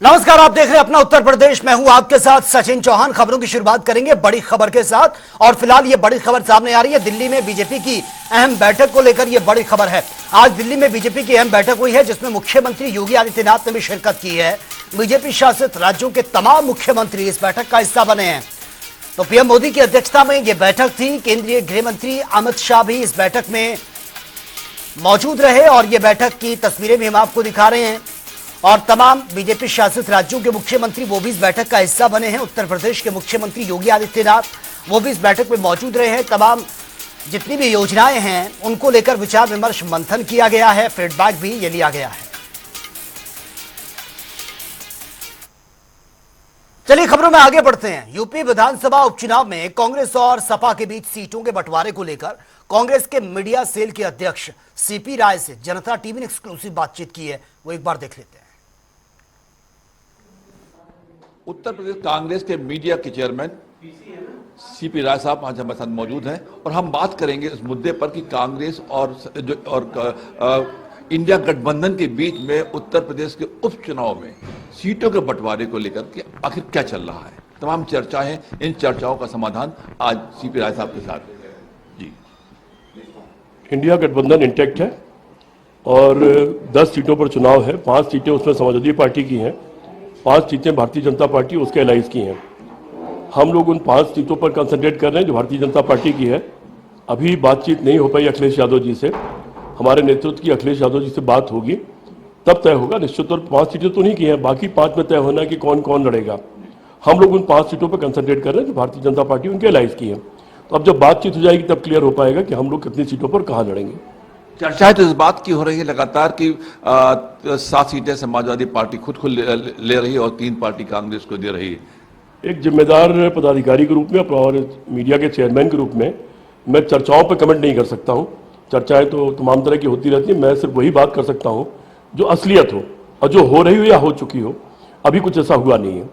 नमस्कार, आप देख रहे हैं अपना उत्तर प्रदेश। मैं हूं आपके साथ सचिन चौहान। खबरों की शुरुआत करेंगे बड़ी खबर के साथ और फिलहाल ये बड़ी खबर सामने आ रही है। दिल्ली में बीजेपी की अहम बैठक को लेकर यह बड़ी खबर है। आज दिल्ली में बीजेपी की अहम बैठक हुई है जिसमें मुख्यमंत्री योगी आदित्यनाथ ने भी शिरकत की है। बीजेपी शासित राज्यों के तमाम मुख्यमंत्री इस बैठक का हिस्सा बने हैं। तो पीएम मोदी की अध्यक्षता में यह बैठक थी। केंद्रीय गृह मंत्री अमित शाह भी इस बैठक में मौजूद रहे और यह बैठक की तस्वीरें भी हम आपको दिखा रहे हैं। और तमाम बीजेपी शासित राज्यों के मुख्यमंत्री वो भी इस बैठक का हिस्सा बने हैं। उत्तर प्रदेश के मुख्यमंत्री योगी आदित्यनाथ वो भी इस बैठक में मौजूद रहे हैं। तमाम जितनी भी योजनाएं हैं उनको लेकर विचार विमर्श मंथन किया गया है, फीडबैक भी ये लिया गया है। चलिए खबरों में आगे बढ़ते हैं। यूपी विधानसभा उपचुनाव में कांग्रेस और सपा के बीच सीटों के बंटवारे को लेकर कांग्रेस के मीडिया सेल के अध्यक्ष सीपी राय से जनता टीवी ने एक्सक्लूसिव बातचीत की है, वो एक बार देख लेते हैं। उत्तर प्रदेश कांग्रेस के मीडिया के चेयरमैन सीपी राय साहब आज हमारे साथ मौजूद हैं और हम बात करेंगे इस मुद्दे पर कि कांग्रेस और इंडिया गठबंधन के बीच में उत्तर प्रदेश के उपचुनाव में सीटों के बंटवारे को लेकर कि आखिर क्या चल रहा है। तमाम चर्चाएं, इन चर्चाओं का समाधान आज सीपी राय साहब के साथ जी। इंडिया गठबंधन इंटैक्ट है और 10 सीटों पर चुनाव है। 5 सीटें उसमें समाजवादी पार्टी की हैं, 5 सीटें भारतीय जनता पार्टी उसके अलाइज की हैं। हम लोग उन 5 सीटों पर कंसंट्रेट कर रहे हैं जो भारतीय जनता पार्टी की है। अभी बातचीत नहीं हो पाई अखिलेश यादव जी से। हमारे नेतृत्व की अखिलेश यादव जी से बात होगी तब तय होगा। निश्चित तौर पर 5 सीटें तो नहीं की हैं, बाकी 5 में तय होना है कि कौन कौन लड़ेगा। हम लोग उन 5 सीटों पर कंसंट्रेट कर रहे हैं जो भारतीय जनता पार्टी उनके अलाइज की है। तो अब जब बातचीत हो जाएगी तब क्लियर हो पाएगा कि हम लोग कितनी सीटों पर कहाँ लड़ेंगे। चर्चाएं तो इस बात की हो रही है लगातार कि 7 सीटें समाजवादी पार्टी खुद ले रही है और 3 पार्टी कांग्रेस को दे रही है। एक जिम्मेदार पदाधिकारी के रूप में और मीडिया के चेयरमैन के रूप में मैं चर्चाओं पर कमेंट नहीं कर सकता हूं। चर्चाएं तो तमाम तरह की होती रहती है। मैं सिर्फ वही बात कर सकता हूं जो असलियत हो और जो हो रही हो या हो चुकी हो। अभी कुछ ऐसा हुआ नहीं है।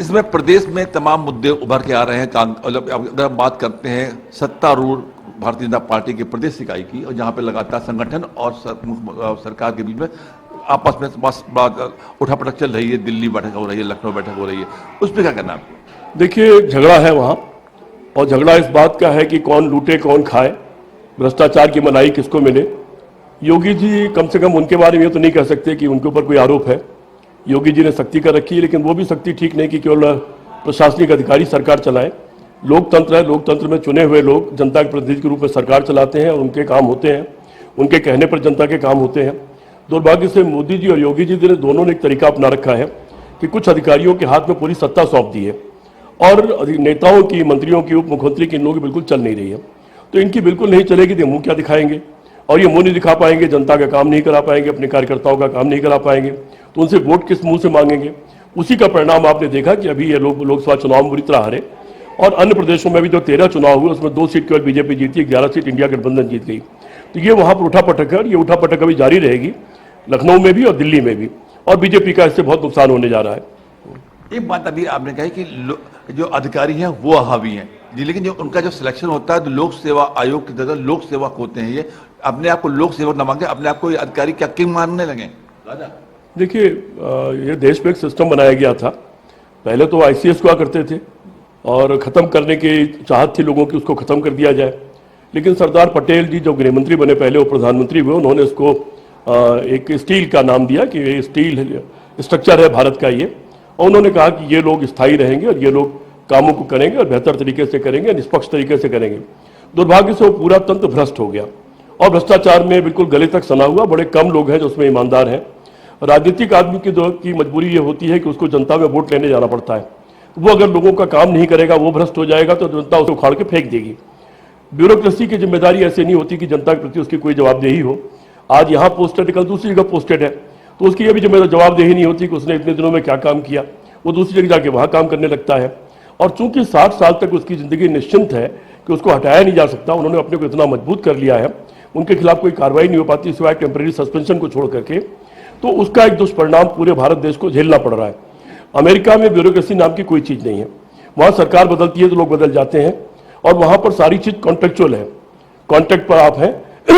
इसमें प्रदेश में तमाम मुद्दे उभर के आ रहे हैं। अगर बात करते हैं सत्तारूढ़ भारतीय जनता पार्टी की प्रदेश इकाई की, और जहां पे लगातार संगठन और सरकार के बीच में आपस में उठापटक चल रही है। दिल्ली बैठक हो रही है, लखनऊ बैठक हो रही है, उस पर क्या कहना है? देखिए, झगड़ा है वहां और झगड़ा इस बात का है कि कौन लूटे कौन खाए, भ्रष्टाचार की मलाई किसको मिले। योगी जी कम से कम उनके बारे में तो नहीं कह सकते कि उनके ऊपर कोई आरोप है। योगी जी ने सख्ती कर रखी है, लेकिन वो भी सख्ती ठीक नहीं कि केवल प्रशासनिक अधिकारी सरकार चलाए। लोकतंत्र है, लोकतंत्र में चुने हुए लोग जनता के प्रतिनिधि के रूप में सरकार चलाते हैं और उनके काम होते हैं, उनके कहने पर जनता के काम होते हैं। दुर्भाग्य से मोदी जी और योगी जी ने दोनों ने एक तरीका अपना रखा है कि कुछ अधिकारियों के हाथ में पूरी सत्ता सौंप दी है और नेताओं की, मंत्रियों की, उप मुख्यमंत्री की इन लोगों की बिल्कुल चल नहीं रही है। तो इनकी बिल्कुल नहीं चलेगी तो मुंह क्या दिखाएंगे, और ये मुंह नहीं दिखा पाएंगे, जनता का काम नहीं करा पाएंगे, अपने कार्यकर्ताओं का काम नहीं करा पाएंगे, तो उनसे वोट किस मुंह से मांगेंगे। उसी का परिणाम आपने देखा कि अभी ये लोग लोकसभा चुनाव में बुरी तरह हारे और अन्य प्रदेशों में भी जो 13 चुनाव हुए उसमें 2 सीट केवल बीजेपी जीती, 11 सीट इंडिया गठबंधन जीत गई। तो ये वहां पर उठापटक है और ये उठापटक अभी जारी रहेगी, लखनऊ में भी और दिल्ली में भी, और बीजेपी का इससे बहुत नुकसान होने जा रहा है। एक बात अभी आपने कही कि जो अधिकारी हैं वो हावी हैं जी, लेकिन जो उनका जो सिलेक्शन होता है तो लोक सेवा आयोग की तरह लोक सेवक होते हैं। ये अपने आप को लोक सेवक न मांगे, अपने आप को अधिकारी क्या किंग मानने लगे। देखिए, ये देश में एक सिस्टम बनाया गया था। पहले तो ICS हुआ करते थे और ख़त्म करने की चाहत थी लोगों की, उसको ख़त्म कर दिया जाए। लेकिन सरदार पटेल जी जो गृह मंत्री बने, पहले वो प्रधानमंत्री हुए, उन्होंने इसको एक स्टील का नाम दिया कि ये स्टील स्ट्रक्चर है भारत का ये, और उन्होंने कहा कि ये लोग स्थायी रहेंगे और ये लोग कामों को करेंगे और बेहतर तरीके से करेंगे, निष्पक्ष तरीके से करेंगे। दुर्भाग्य से वो पूरा तंत्र भ्रष्ट हो गया और भ्रष्टाचार में बिल्कुल गले तक सना हुआ। बड़े कम लोग हैं जो उसमें ईमानदार हैं। राजनीतिक आदमी की मजबूरी ये होती है कि उसको जनता में वोट लेने जाना पड़ता है। वो अगर लोगों का काम नहीं करेगा, वो भ्रष्ट हो जाएगा तो जनता उसे उखाड़ के फेंक देगी। ब्यूरोक्रेसी की जिम्मेदारी ऐसे नहीं होती कि जनता के प्रति उसकी कोई जवाबदेही हो। आज यहाँ पोस्टेड कल दूसरी जगह पोस्टेड है तो उसकी ये भी जवाबदेही नहीं होती कि उसने इतने दिनों में क्या काम किया। वो दूसरी जगह जाके वहाँ काम करने लगता है और चूंकि 60 साल तक उसकी जिंदगी निश्चिंत है कि उसको हटाया नहीं जा सकता, उन्होंने अपने को इतना मजबूत कर लिया है, उनके खिलाफ कोई कार्रवाई नहीं हो पाती सिवाय टेम्परेरी सस्पेंशन को छोड़ करके, तो उसका एक दुष्परिणाम पूरे भारत देश को झेलना पड़ रहा है। अमेरिका में ब्यूरोक्रेसी नाम की कोई चीज़ नहीं है। वहाँ सरकार बदलती है तो लोग बदल जाते हैं और वहाँ पर सारी चीज़ कॉन्ट्रेक्चुअल है। कॉन्ट्रैक्ट पर आप हैं,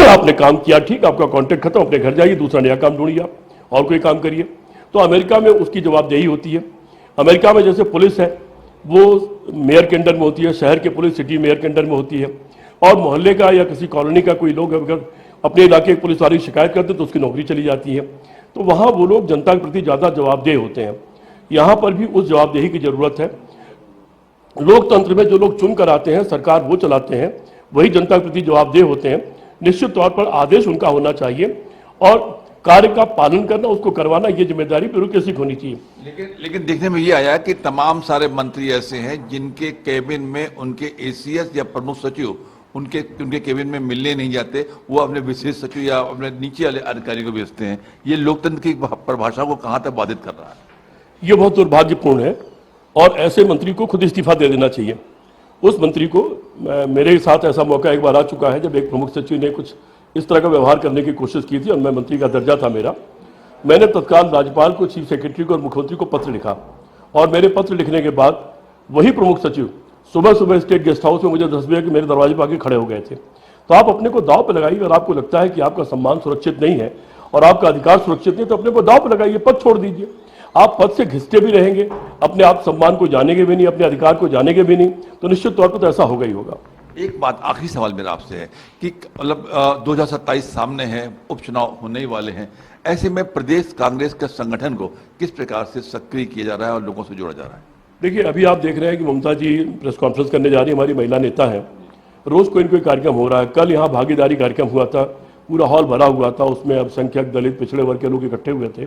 आपने काम किया ठीक, आपका कॉन्ट्रैक्ट खत्म, अपने घर जाइए, दूसरा नया काम ढूंढिए आप और कोई काम करिए। तो अमेरिका में उसकी जवाबदेही होती है। अमेरिका में जैसे पुलिस है वो मेयर के अंडर में होती है, शहर के पुलिस सिटी मेयर के अंडर में होती है, और मोहल्ले का या किसी कॉलोनी का कोई लोग अगर अपने इलाके के पुलिस वाले की शिकायत करते तो उसकी नौकरी चली जाती है। तो वहाँ वो लोग जनता के प्रति ज़्यादा जवाबदेह होते हैं। यहाँ पर भी उस जवाबदेही की ज़रूरत है। लोकतंत्र में जो लोग चुन कर आते हैं, सरकार वो चलाते हैं, वही जनता के प्रति जवाबदेह होते हैं। निश्चित तौर पर आदेश उनका होना चाहिए और कार्य का पालन करना, उसको करवाना, ये जिम्मेदारी ब्यूरोक्रेसी की होनी चाहिए। लेकिन देखने में ये आया कि तमाम सारे मंत्री ऐसे हैं जिनके कैबिन में उनके एसीएस या प्रमुख सचिव उनके कैबिन में मिलने नहीं जाते, वो अपने विशेष सचिव या अपने नीचे वाले अधिकारी को भेजते हैं। ये लोकतंत्र की परिभाषा को कहाँ तक बाधित कर रहा है? ये बहुत दुर्भाग्यपूर्ण है और ऐसे मंत्री को खुद इस्तीफा दे देना चाहिए। उस मंत्री को, मेरे साथ ऐसा मौका एक बार आ चुका है जब एक प्रमुख सचिव ने कुछ इस तरह का व्यवहार करने की कोशिश की थी और मैं मंत्री का दर्जा था मेरा। मैंने तत्काल राज्यपाल को, चीफ सेक्रेटरी को और मुख्यमंत्री को पत्र लिखा और मेरे पत्र लिखने के बाद वही प्रमुख सचिव सुबह सुबह स्टेट गेस्ट हाउस में मुझे 10 बजे के मेरे दरवाजे पर आके खड़े हो गए थे। तो आप अपने को दाव पर लगाइए। अगर आपको लगता है कि आपका सम्मान सुरक्षित नहीं है और आपका अधिकार सुरक्षित नहीं, तो अपने को दाव पर लगाइए, पद छोड़ दीजिए। आप पद से घिसते भी रहेंगे, अपने आप सम्मान को जानेंगे भी नहीं, अपने अधिकार को जानेंगे भी नहीं, तो निश्चित तौर पर तो ऐसा होगा ही होगा। एक बात, आखिरी सवाल मेरा आपसे है कि मतलब 2027 सामने है, उपचुनाव होने ही वाले हैं। ऐसे में प्रदेश कांग्रेस के संगठन को किस प्रकार से सक्रिय किया जा रहा है और लोगों से जोड़ा जा रहा है? देखिए, अभी आप देख रहे हैं कि ममता जी प्रेस कॉन्फ्रेंस करने जा रही है, हमारी महिला नेता है। रोज कोई न कोई कार्यक्रम हो रहा है। कल यहाँ भागीदारी कार्यक्रम हुआ था, पूरा हॉल भरा हुआ था, उसमें अल्पसंख्यक, दलित, पिछड़े वर्ग के लोग इकट्ठे हुए थे।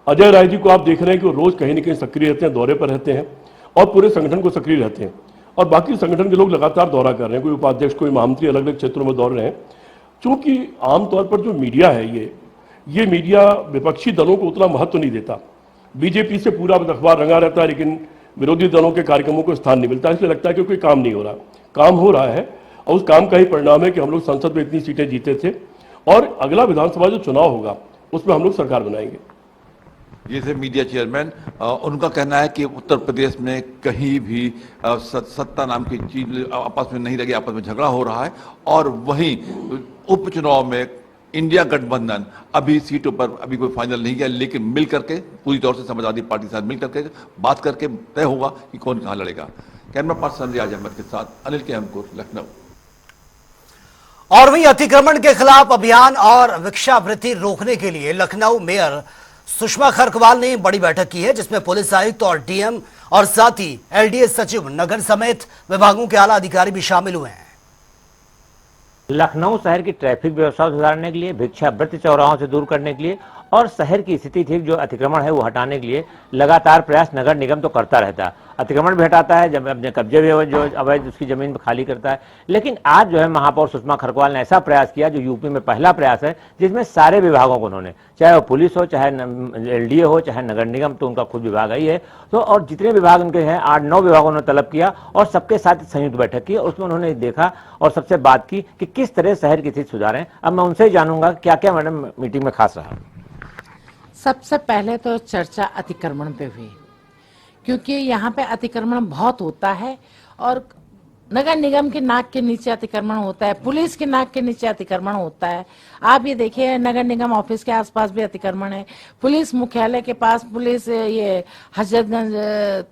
अजय राय जी को आप देख रहे हैं कि वो रोज कहीं न कहीं सक्रिय रहते हैं, दौरे पर रहते हैं और पूरे संगठन को सक्रिय रहते हैं। और बाकी संगठन के लोग लगातार दौरा कर रहे हैं, कोई उपाध्यक्ष, कोई महामंत्री अलग अलग क्षेत्रों में दौड़ रहे हैं। चूंकि आमतौर पर जो मीडिया है, ये मीडिया विपक्षी दलों को उतना महत्व नहीं देता। बीजेपी से पूरा अखबार रंगा रहता है, लेकिन विरोधी दलों के कार्यक्रमों को स्थान नहीं मिलता। इसलिए लगता है कि कोई काम नहीं हो रहा। काम हो रहा है और उस काम का ही परिणाम है कि हम लोग संसद में इतनी सीटें जीते थे और अगला विधानसभा जो चुनाव होगा उसमें हम लोग सरकार बनाएंगे। ये थे मीडिया चेयरमैन। उनका कहना है कि उत्तर प्रदेश में कहीं भी सत्ता नाम की चीज आपस में नहीं लगी, आपस में झगड़ा हो रहा है। और वहीं उपचुनाव में इंडिया गठबंधन अभी सीटों पर अभी कोई फाइनल नहीं किया, लेकिन मिल करके पूरी तौर से समाजवादी पार्टी के साथ मिल करके बात करके तय होगा कि कौन कहाँ लड़ेगा। कैमरा पर्सन रियाज अहमद के साथ अनिल के हमकुर, लखनऊ। और वहीं अतिक्रमण के खिलाफ अभियान और भिक्षावृत्ति रोकने के लिए लखनऊ मेयर सुषमा खरकवाल ने बड़ी बैठक की है, जिसमें पुलिस आयुक्त और डीएम और साथ ही एलडीएस सचिव, नगर समेत विभागों के आला अधिकारी भी शामिल हुए हैं। लखनऊ शहर की ट्रैफिक व्यवस्था सुधारने के लिए, भिक्षावृत्ति चौराहों से दूर करने के लिए और शहर की स्थिति ठीक जो अतिक्रमण है वो हटाने के लिए लगातार प्रयास नगर निगम तो करता रहता है। अतिक्रमण भी हटाता है, जब अपने कब्जे भी जो अवैध उसकी जमीन खाली करता है। लेकिन आज जो है महापौर सुषमा खरकवाल ने ऐसा प्रयास किया जो यूपी में पहला प्रयास है, जिसमें सारे विभागों को उन्होंने, चाहे वो पुलिस हो, चाहे एलडीए हो, चाहे नगर निगम, तो उनका खुद विभाग ही है, तो और जितने विभाग उनके हैं 8-9 विभागों ने तलब किया और सबके साथ संयुक्त बैठक की। उसमें उन्होंने देखा और सबसे बात की कि किस तरह शहर की स्थिति सुधारें। अब मैं उनसे ही जानूंगा क्या क्या मैडम मीटिंग में खास रहा। सबसे पहले तो चर्चा अतिक्रमण पे हुई, क्योंकि यहाँ पे अतिक्रमण बहुत होता है और नगर निगम के नाक के नीचे अतिक्रमण होता है, पुलिस के नाक के नीचे अतिक्रमण होता है। आप ये देखिए, नगर निगम ऑफिस के आसपास भी अतिक्रमण है, पुलिस मुख्यालय के पास, पुलिस ये हजरतगंज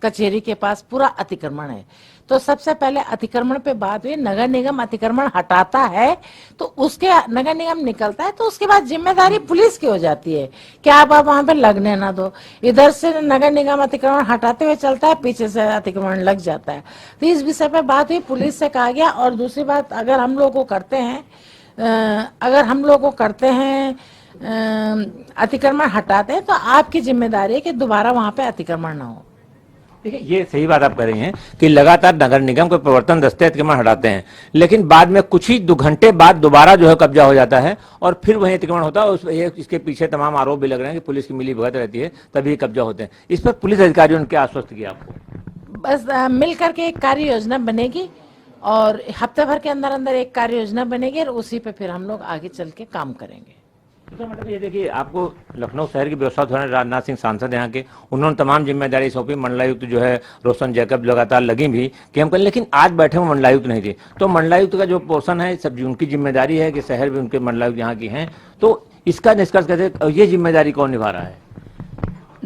कचहरी के पास पूरा अतिक्रमण है। तो सबसे पहले अतिक्रमण पे बात हुई। नगर निगम अतिक्रमण हटाता है तो उसके, नगर निगम निकलता है तो उसके बाद जिम्मेदारी पुलिस की हो जाती है कि आप वहां पे लगने ना दो। इधर से नगर निगम अतिक्रमण हटाते हुए चलता है, पीछे से अतिक्रमण लग जाता है। तो इस विषय पे बात हुई, पुलिस से कहा गया। और दूसरी बात, अगर हम लोग को करते हैं अतिक्रमण हटाते हैं तो आपकी जिम्मेदारी है कि दोबारा वहां पे अतिक्रमण ना हो। देखिए, ये सही बात आप कह रही हैं कि लगातार नगर निगम के प्रवर्तन दस्ते अतिक्रमण हटाते हैं, लेकिन बाद में कुछ ही 2 घंटे बाद दोबारा जो है कब्जा हो जाता है और फिर वही अतिक्रमण होता है। इसके पीछे तमाम आरोप भी लग रहे हैं कि पुलिस की मिली भगत रहती है तभी कब्जा होते हैं। इस पर पुलिस अधिकारियों ने क्या आश्वस्त किया आपको? बस मिल करके एक कार्य योजना बनेगी और हफ्ते भर के अंदर अंदर एक कार्य योजना बनेगी और उसी पे फिर हम लोग आगे चल के काम करेंगे। तो मतलब ये देखिए, आपको लखनऊ शहर की व्यवस्था सुधारने राजनाथ सिंह सांसद यहाँ के, उन्होंने तमाम जिम्मेदारी सौंपी। मंडलायुक्त जो है रोशन जैकब लगातार लगी भी कि हम करें, लेकिन आज बैठे में मंडलायुक्त नहीं थे। तो मंडलायुक्त का जो पोर्शन है सब उनकी जिम्मेदारी है कि शहर भी उनके मंडलायुक्त यहाँ की हैं, तो इसका निष्कर्ष कहते ये जिम्मेदारी कौन निभा रहा है?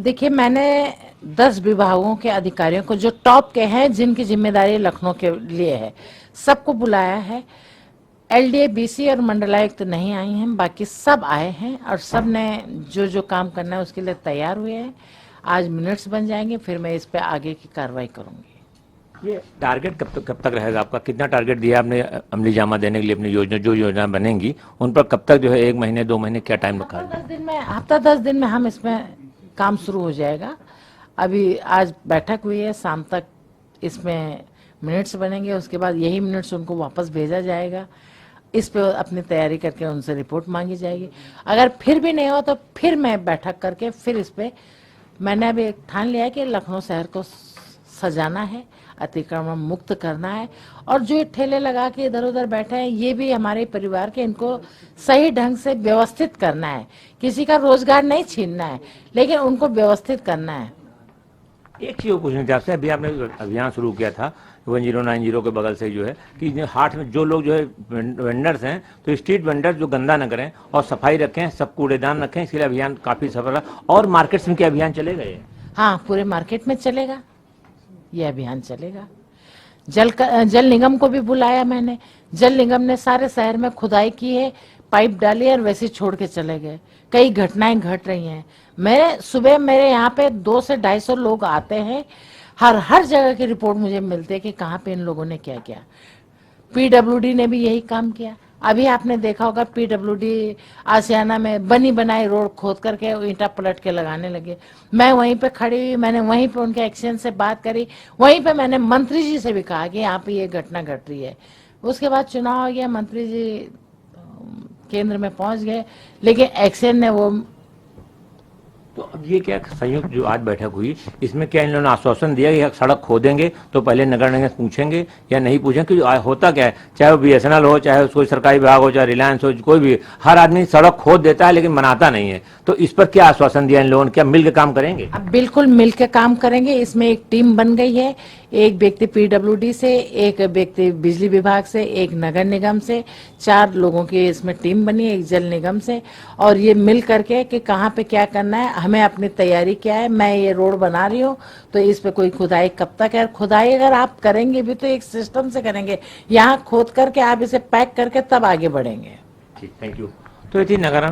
देखिए, मैंने 10 विभागों के अधिकारियों को जो टॉप के हैं, जिनकी जिम्मेदारी लखनऊ के लिए है, सबको बुलाया है। एलडीए, बीसी और मंडलायुक्त तो नहीं आई हैं, बाकी सब आए हैं और सब ने जो जो काम करना है उसके लिए तैयार हुए हैं। आज मिनट्स बन जाएंगे, फिर मैं इस पे आगे की कार्रवाई करूंगी। ये टारगेट कब तक रहेगा आपका? कितना टारगेट दिया आपने अमली जामा देने के लिए अपनी योजना, जो योजना बनेंगी उन पर कब तक जो है 1 महीने 2 महीने क्या टाइम रखा है? हफ्ता 10 दिन में हम इसमें काम शुरू हो जाएगा। अभी आज बैठक हुई है, शाम तक इसमें मिनट्स बनेंगे, उसके बाद यही मिनट्स उनको वापस भेजा जाएगा। इस पे अपनी तैयारी करके उनसे रिपोर्ट मांगी जाएगी। अगर फिर भी नहीं हो तो फिर मैं बैठक करके फिर इस पे मैंने अभी ठान लिया है कि लखनऊ शहर को सजाना है, अतिक्रमण मुक्त करना है, और जो ठेले लगा के इधर उधर बैठे हैं ये भी हमारे परिवार के, इनको सही ढंग से व्यवस्थित करना है। किसी का रोजगार नहीं छीनना है, लेकिन उनको व्यवस्थित करना है। एक चीज पूछना थी आपसे, अभी आपने अभियान शुरू किया था 1090 के बगल से जो है कि हाट में जो लोग जो है वेंडर्स हैं, तो स्ट्रीट वेंडर्स जो गंदा न करें और सफाई रखें, सब कूड़ेदान रखें, इसके लिए अभियान काफी सफल रहा। और मार्केट्स में क्या अभियान चलेगा ये? हाँ, पूरे मार्केट में चलेगा, ये अभियान चलेगा। जल निगम को भी बुलाया मैंने। जल निगम ने सारे शहर में खुदाई की है, पाइप डाली और वैसे छोड़ के चले गए। कई घटनाएं घट रही हैं। सुबह मेरे यहाँ पे 200 से 250 लोग आते हैं, हर जगह की रिपोर्ट मुझे मिलती है कि कहाँ पे इन लोगों ने क्या किया। पीडब्ल्यूडी ने भी यही काम किया। अभी आपने देखा होगा पीडब्ल्यूडी आसियाना में बनी बनाई रोड खोद करके ईंटा पलट के लगाने लगे। मैं वहीं पे खड़ी हुई, मैंने वहीं पे उनके एक्शन से बात करी, वहीं पे मैंने मंत्री जी से भी कहा कि यहाँ पे ये घटना घट रही है। उसके बाद चुनाव हो गया, मंत्री जी केंद्र में पहुंच गए, लेकिन एक्शन ने वो। तो अब ये क्या संयुक्त जो आज बैठक हुई, इसमें क्या इन लोगों ने आश्वासन दिया कि सड़क खोदेंगे तो पहले नगर निगम पूछेंगे या नहीं पूछेंगे? क्योंकि होता क्या है, चाहे वो बीएसएनएल हो, चाहे कोई सरकारी विभाग हो, चाहे रिलायंस हो, कोई भी, हर आदमी सड़क खोद देता है लेकिन बनाता नहीं है। तो इस पर क्या आश्वासन दिया इन लोगों ने? क्या मिल के काम करेंगे? अब बिल्कुल मिल के काम करेंगे। इसमें एक टीम बन गई है, एक व्यक्ति पीडब्ल्यूडी से, एक व्यक्ति बिजली विभाग से, एक नगर निगम से, 4 लोगों की इसमें टीम बनी है, एक जल निगम से। और ये मिल करके कि कहाँ पे क्या करना है, हमें अपनी तैयारी क्या है। मैं ये रोड बना रही हूँ तो इस पे कोई खुदाई कब तक है, खुदाई अगर आप करेंगे भी तो एक सिस्टम से करेंगे। यहाँ खोद करके आप इसे पैक करके तब आगे बढ़ेंगे। ठीक, थैंक यू। तो ये थी नगर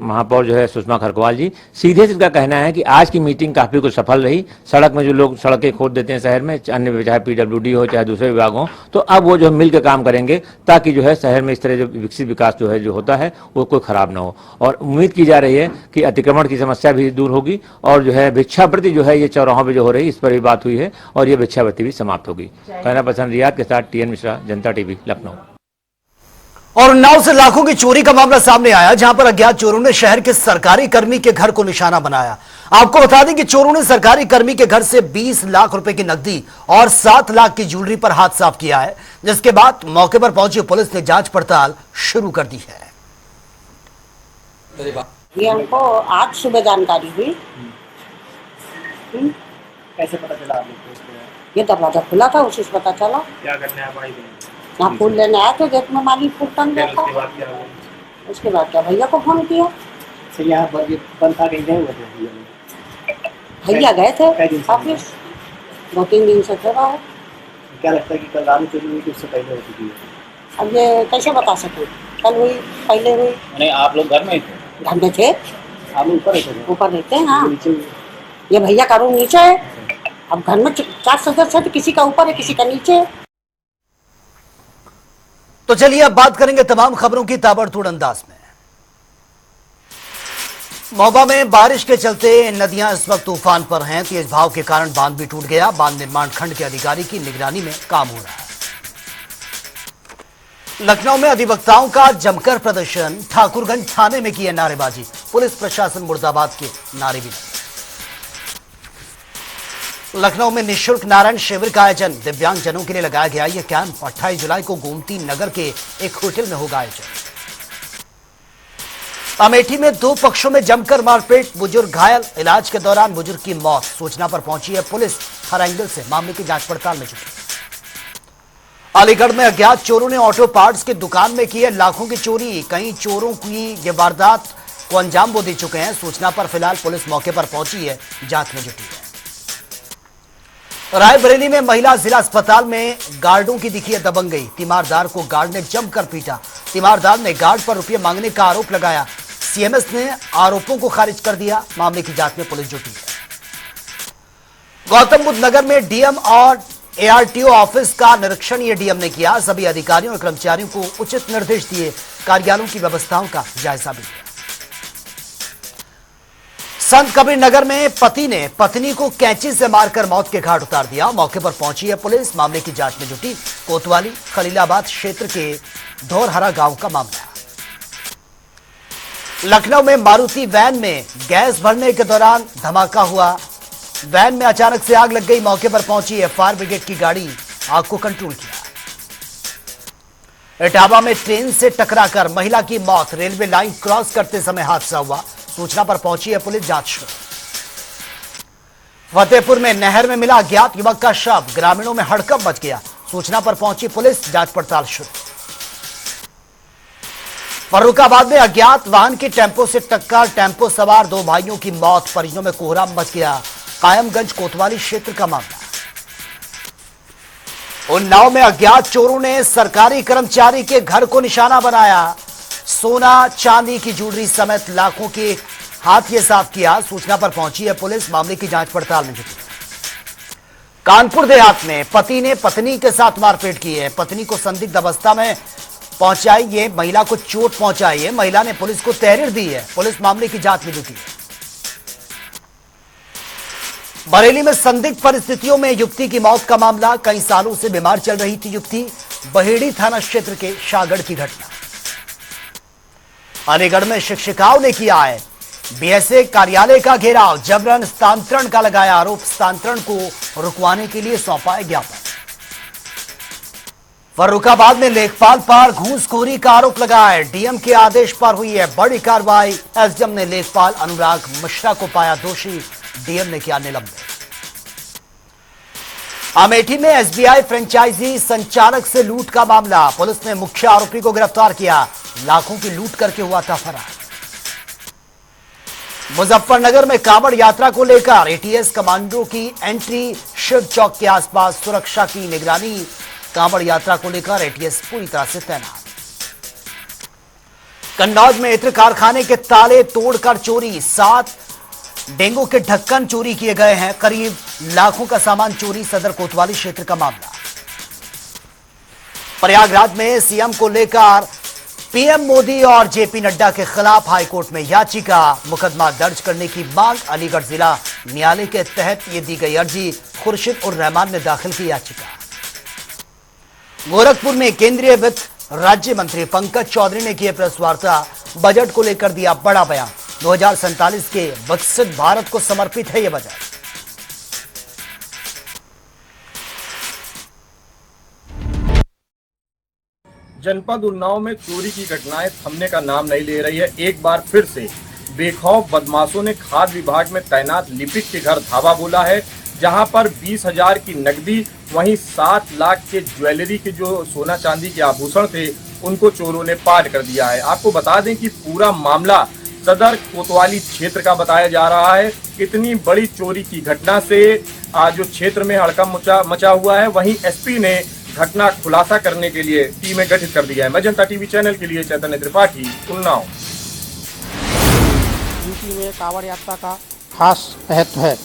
महापौर जो है सुषमा खरकवाल जी। सीधे से इनका कहना है कि आज की मीटिंग काफी कुछ सफल रही। सड़क में जो लोग सड़कें खोद देते हैं शहर में, अन्य चाहे पीडब्ल्यूडी हो चाहे दूसरे विभाग हो, तो अब वो जो मिल के काम करेंगे ताकि जो है शहर में इस तरह जो विकसित विकास जो है जो होता है वो कोई खराब ना हो। और उम्मीद की जा रही है कि अतिक्रमण की समस्या भी दूर होगी और जो है भिक्षावृत्ति जो है ये चौराहों पर जो हो रही, इस पर भी बात हुई है और ये भिक्षावृत्ति भी समाप्त होगी। कहना पसंद रियाद के साथ TN मिश्रा, जनता TV, लखनऊ। और उन्नाव से लाखों की चोरी का मामला सामने आया, जहां पर अज्ञात चोरों ने शहर के सरकारी कर्मी के घर को निशाना बनाया। आपको बता दें कि चोरों ने सरकारी कर्मी के घर से 20 लाख रुपए की नकदी और 7 लाख की ज्वेलरी पर हाथ साफ किया है, जिसके बाद मौके पर पहुंची पुलिस ने जांच पड़ताल शुरू कर दी है। ये हमको आज सुबह जानकारी हुई। कैसे पता चला आप लोग को? ये दरवाजा खुला था, उसी से पता चला। क्या करने आया पढ़ाई करने? यहाँ फूल लेने आए थे, गेट में माली फूल टंग गया था। उसके बाद क्या हुआ? उसके बाद क्या भैया को फोन किया, फिर यहाँ बंद था, कहीं गए हुए थे? भैया गए कै दिन थे से? ऑफिस, 2-3 दिन से थे रहा। क्या लगता है कि कल रात में चोरी हुई कि उससे पहले हो चुकी है? अब ये कैसे बता सकूँ, कल हुई पहले हुई? नहीं, आप लोग घर में थे? घर में थे, आप लोग ऊपर रहते थे? ऊपर रहते हैं। हाँ, नीचे? ये भैया का रूम नीचे है। अब घर में 4 सदस्य है, किसी का ऊपर है किसी का नीचे है। तो चलिए अब बात करेंगे तमाम खबरों की ताबड़तोड़ अंदाज में। महोबा में बारिश के चलते नदियां इस वक्त तूफान पर हैं। तेज भाव के कारण बांध भी टूट गया। बांध निर्माण खंड के अधिकारी की निगरानी में काम हो रहा है। लखनऊ में अधिवक्ताओं का जमकर प्रदर्शन, ठाकुरगंज थाने में की है नारेबाजी। पुलिस प्रशासन मुर्दाबाद के नारे भी। लखनऊ में निःशुल्क नारायण शिविर का आयोजन, दिव्यांगजनों के लिए लगाया गया यह कैंप। 28 जुलाई को गोमती नगर के एक होटल में होगा आयोजन। अमेठी में 2 पक्षों में जमकर मारपीट, बुजुर्ग घायल। इलाज के दौरान बुजुर्ग की मौत। सूचना पर पहुंची है पुलिस, हर एंगल से मामले की जांच पड़ताल में जुटी। अलीगढ़ में अज्ञात चोरों ने ऑटो पार्ट्स की दुकान में की है लाखों की चोरी। कई चोरों की यह वारदात को अंजाम वो दे चुके हैं। सूचना पर फिलहाल पुलिस मौके पर पहुंची है, जांच में जुटी है। रायबरेली में महिला जिला अस्पताल में गार्डों की दिखी है दबंगई। तीमारदार को गार्ड ने जमकर पीटा। तीमारदार ने गार्ड पर रुपये मांगने का आरोप लगाया। सीएमएस ने आरोपों को खारिज कर दिया। मामले की जांच में पुलिस जुटी है। गौतम बुद्ध नगर में डीएम और एआरटीओ ऑफिस का निरीक्षण ये डीएम ने किया। सभी अधिकारियों और कर्मचारियों को उचित निर्देश दिए। कार्यालयों की व्यवस्थाओं का जायजा भी लिया। संत कबीर नगर में पति ने पत्नी को कैंची से मारकर मौत के घाट उतार दिया। मौके पर पहुंची है पुलिस। मामले की जांच में जुटी। कोतवाली खलीलाबाद क्षेत्र के धौरहरा गांव का मामला। लखनऊ में मारुति वैन में गैस भरने के दौरान धमाका हुआ। वैन में अचानक से आग लग गई। मौके पर पहुंची है फायर ब्रिगेड की गाड़ी। आग को कंट्रोल किया। इटावा में ट्रेन से टकराकर महिला की मौत। रेलवे लाइन क्रॉस करते समय हादसा हुआ। सूचना पर पहुंची है पुलिस, जांच शुरू। फतेहपुर में नहर में मिला अज्ञात युवक का शव। ग्रामीणों में हड़कंप मच गया। सूचना पर पहुंची पुलिस, जांच पड़ताल शुरू। फर्रुखाबाद में अज्ञात वाहन की टेंपो से टक्कर। टेंपो सवार 2 भाइयों की मौत। परिजनों में कोहराम मच गया। कायमगंज कोतवाली क्षेत्र का मामला। उन्नाव में अज्ञात चोरों ने सरकारी कर्मचारी के घर को निशाना बनाया। सोना चांदी की ज्वेलरी समेत लाखों के हाथ ये साफ किया। सूचना पर पहुंची है पुलिस। मामले की जांच पड़ताल में जुटी। कानपुर देहात में पति ने पत्नी के साथ मारपीट की है। पत्नी को संदिग्ध अवस्था में पहुंचाई है। महिला को चोट पहुंचाई है। महिला ने पुलिस को तहरीर दी है। पुलिस मामले की जांच में जुटी है। बरेली में संदिग्ध परिस्थितियों में युवती की मौत का मामला। कई सालों से बीमार चल रही थी युवती। बहेड़ी थाना क्षेत्र के शाहगढ़ की घटना। अलीगढ़ में शिक्षिकाओं ने किया है बीएसए कार्यालय का घेराव। जबरन स्थानांतरण का लगाया आरोप। स्थानांतरण को रुकवाने के लिए सौंपा है ज्ञापन। फर्रुखाबाद में लेखपाल पर घूसखोरी का आरोप लगा है। डीएम के आदेश पर हुई है बड़ी कार्रवाई। एसडीएम ने लेखपाल अनुराग मिश्रा को पाया दोषी। डीएम ने किया निलंबित। अमेठी में एसबीआई फ्रेंचाइजी संचालक से लूट का मामला। पुलिस ने मुख्य आरोपी को गिरफ्तार किया। लाखों की लूट करके हुआ था फरार। मुजफ्फरनगर में कांवड़ यात्रा को लेकर एटीएस कमांडो की एंट्री। शिव चौक के आसपास सुरक्षा की निगरानी। कांवड़ यात्रा को लेकर एटीएस पूरी तरह से तैनात। कन्नौज में इत्र कारखाने के ताले तोड़कर चोरी। 7 डेंगू के ढक्कन चोरी किए गए हैं। करीब लाखों का सामान चोरी। सदर कोतवाली क्षेत्र का मामला। प्रयागराज में सीएम को लेकर पीएम मोदी और जेपी नड्डा के खिलाफ हाईकोर्ट में याचिका। मुकदमा दर्ज करने की मांग। अलीगढ़ जिला न्यायालय के तहत ये दी गई अर्जी। खुर्शीद उर रहमान ने दाखिल की याचिका। गोरखपुर में केंद्रीय वित्त राज्य मंत्री पंकज चौधरी ने किए प्रेस वार्ता। बजट को लेकर दिया बड़ा बयान। 2047 के विकसित भारत को समर्पित है यह बजट। जनपद उन्नाव में चोरी की घटनाएं थमने का नाम नहीं ले रही है। एक बार फिर से बेखौफ बदमाशों ने खाद्य विभाग में तैनात लिपिक के घर धावा बोला है, जहां पर 20,000 की नकदी, वहीं 7 लाख के ज्वेलरी के जो सोना चांदी के आभूषण थे उनको चोरों ने पार कर दिया है। आपको बता दें कि पूरा मामला सदर कोतवाली क्षेत्र का बताया जा रहा है। इतनी बड़ी चोरी की घटना से जो क्षेत्र में हड़कंप मचा हुआ है, वहीं एसपी ने घटना खुलासा करने के लिए टीमें गठित कर दिया है। मैं जनता टीवी चैनल के लिए चैतन्य त्रिपाठी, उन्नाव। यूपी में कांवड़ यात्रा का खास महत्व है।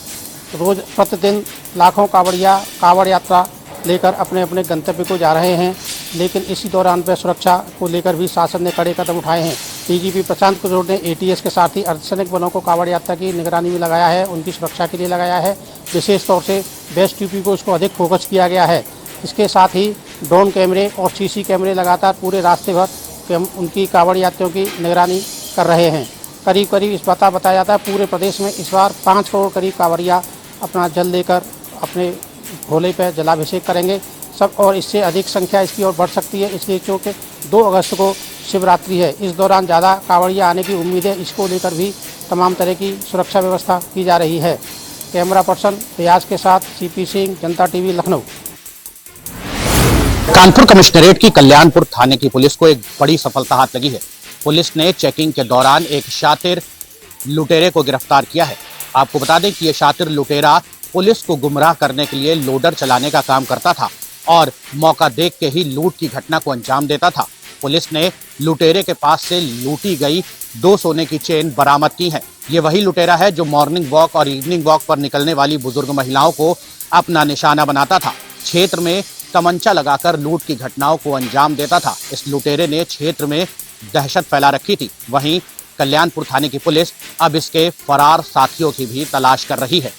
रोज प्रतिदिन लाखों कांवड़िया कांवड़ यात्रा लेकर अपने अपने गंतव्य को जा रहे हैं, लेकिन इसी दौरान पर सुरक्षा को लेकर भी शासन ने कड़े कदम उठाए हैं। डीजीपी प्रशांत किशोर ने एटीएस के साथ ही अर्धसैनिक बलों को कांवड़ यात्रा की निगरानी में लगाया है, उनकी सुरक्षा के लिए लगाया है। विशेष तौर से बेस्ट यूपी को इसको अधिक फोकस किया गया है। इसके साथ ही ड्रोन कैमरे और सीसी कैमरे लगातार पूरे रास्ते भर उनकी कांवड़ यात्रियों की निगरानी कर रहे हैं। करीब करीब इस बात बताया जाता है पूरे प्रदेश में इस बार 5 करोड़ करीब कांवड़िया अपना जल लेकर अपने भोले पर जलाभिषेक करेंगे सब, और इससे अधिक संख्या इसकी ओर बढ़ सकती है। इसलिए चूँकि 2 अगस्त को शिवरात्रि है, इस दौरान ज़्यादा कांवड़िया आने की उम्मीद है। इसको लेकर भी तमाम तरह की सुरक्षा व्यवस्था की जा रही है। कैमरा पर्सन रियाज के साथ सीपी सिंह, जनता टीवी, लखनऊ। कानपुर कमिश्नरेट की कल्याणपुर थाने की पुलिस को एक बड़ी सफलता हाथ लगी है। पुलिस ने चेकिंग के दौरान एक शातिर लुटेरे को गिरफ्तार किया है। आपको बता दें कि यह शातिर लुटेरा पुलिस को गुमराह करने के लिए लोडर चलाने का काम करता था और मौका देख के ही लूट की घटना को अंजाम देता था। पुलिस ने लुटेरे के पास से लूटी गई 2 सोने की चेन बरामद की है। ये वही लुटेरा है जो मॉर्निंग वॉक और इवनिंग वॉक पर निकलने वाली बुजुर्ग महिलाओं को अपना निशाना बनाता था। क्षेत्र में तमंचा लगाकर लूट की घटनाओं को अंजाम देता था। इस लुटेरे ने क्षेत्र में दहशत फैला रखी थी। वहीं कल्याणपुर थाने की पुलिस अब इसके फरार साथियों की भी तलाश कर रही है।